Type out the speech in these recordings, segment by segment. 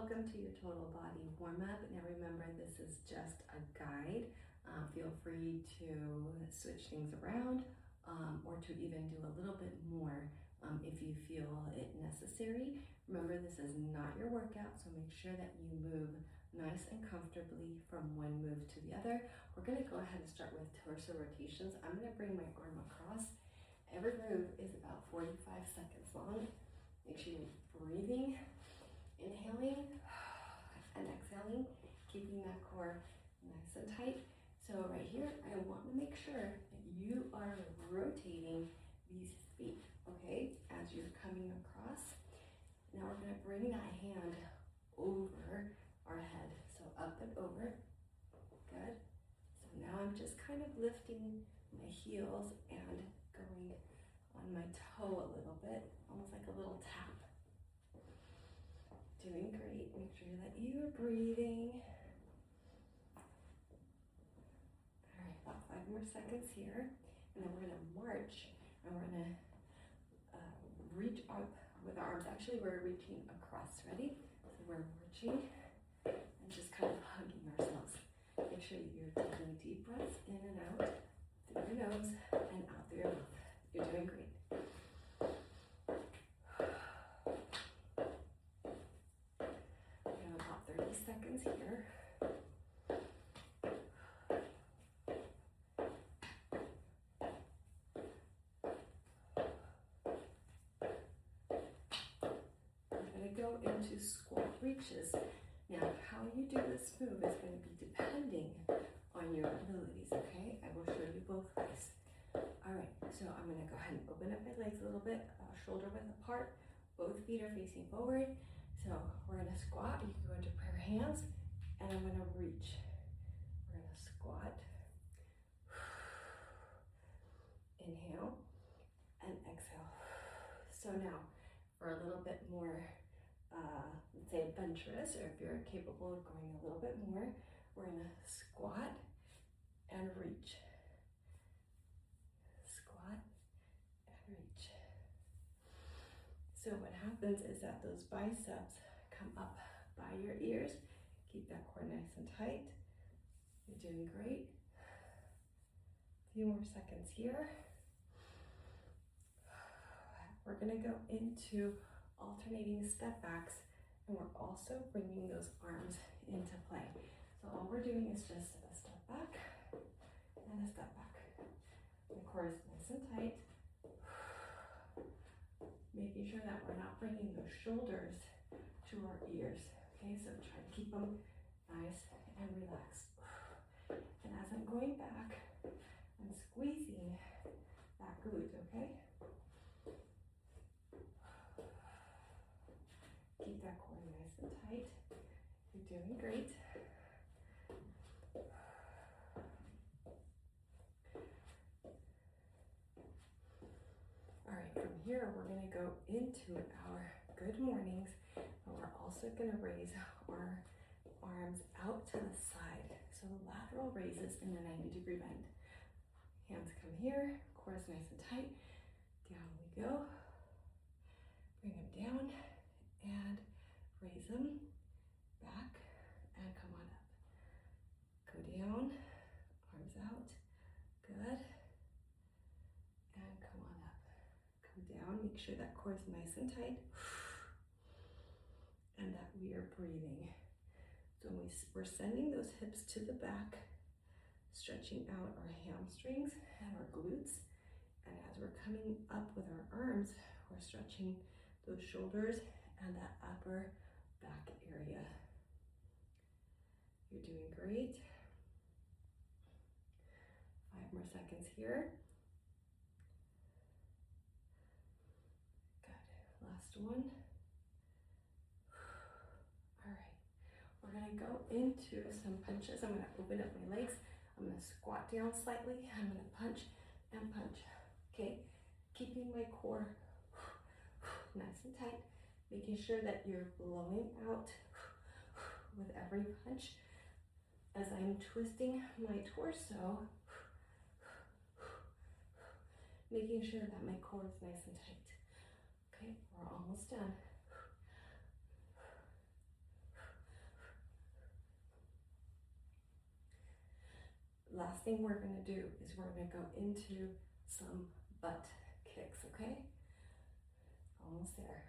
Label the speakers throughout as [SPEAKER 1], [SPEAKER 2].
[SPEAKER 1] welcome to your total body warm-up. Now remember, this is just a guide. Feel free to switch things around or to even do a little bit more if you feel it necessary. Remember, this is not your workout, so make sure that you move nice and comfortably from one move to the other. We're going to go ahead and start with torso rotations. I'm going to bring my arm across. Every move is about 45 seconds long. Make sure you're breathing, inhaling and exhaling, keeping that core nice and tight. So right here, I want to make sure that you are rotating these feet, okay, as you're coming across. Now we're going to bring that hand over our head, so up and over. Good. So now I'm just kind of lifting my heels and going on my toe a little bit, almost like a little tap. Doing great. Make sure that you are breathing. All right, about 5 more seconds here, and then we're going to march, and we're going to reach up with our arms. Actually, we're reaching across. Ready? So we're marching and just kind of hugging ourselves. Make sure you're taking deep breaths in and out through your nose and out through your mouth. You're doing great. We have about 30 seconds here. We're going to go into squat reaches. Now, how you do this move is going to be depending on your abilities, okay? I will show you both ways. All right, so I'm going to go ahead and open up my legs a little bit, shoulder width apart. Both feet are facing forward. So we're going to squat. You can go into prayer hands, and I'm going to reach. We're going to squat. Inhale and exhale. So now, for a little bit more, let's say adventurous, or if you're capable of going a little bit more, we're going to squat and reach. Squat and reach. So what happens is that those biceps come up by your ears. Keep that core nice and tight. You're doing great. A few more seconds here. We're going to go into alternating step backs, and we're also bringing those arms into play. So all we're doing is just a step back and a step back. The core is nice and tight. Making sure that we're not bringing those shoulders to our ears. Okay, so try to keep them nice and relaxed. And as I'm going back, I'm squeezing that glute, okay? Keep that core nice and tight. You're doing great. All right, from here, we're going to go into our good mornings, and we're also going to raise our arms out to the side. So lateral raises in a 90-degree bend. Hands come here, core is nice and tight. Down we go. Bring them down and raise them back and come on up. Go down, arms out. Good. And come on up. Come down, make sure that core is nice and tight and that we are breathing. So we're sending those hips to the back, stretching out our hamstrings and our glutes. And as we're coming up with our arms, we're stretching those shoulders and that upper back area. You're doing great. 5 more seconds here. Last one. All right, we're gonna go into some punches. I'm gonna open up my legs. I'm gonna squat down slightly. I'm gonna punch and punch. Okay, keeping my core nice and tight, making sure that you're blowing out with every punch as I'm twisting my torso, making sure that my core is nice and tight. Okay, we're almost done. last thing we're gonna do is we're gonna go into some butt kicks, okay? Almost there.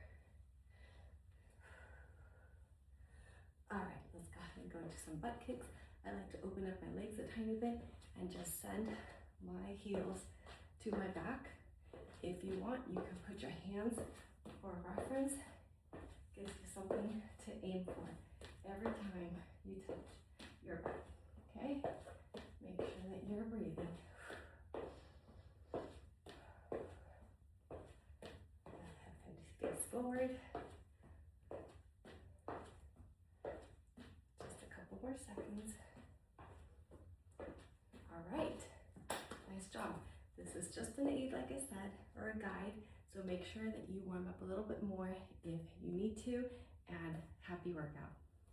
[SPEAKER 1] All right, let's go ahead and go into some butt kicks. I like to open up my legs a tiny bit and just send my heels to my back. If you want, you can put your hands for reference. Gives you something to aim for every time you touch your butt, okay? Make sure that you're breathing. Face forward. Just a couple more seconds. All right, nice job. This is just an aid, like I said, or a guide. So make sure that you warm up a little bit more if you need to, and happy workout.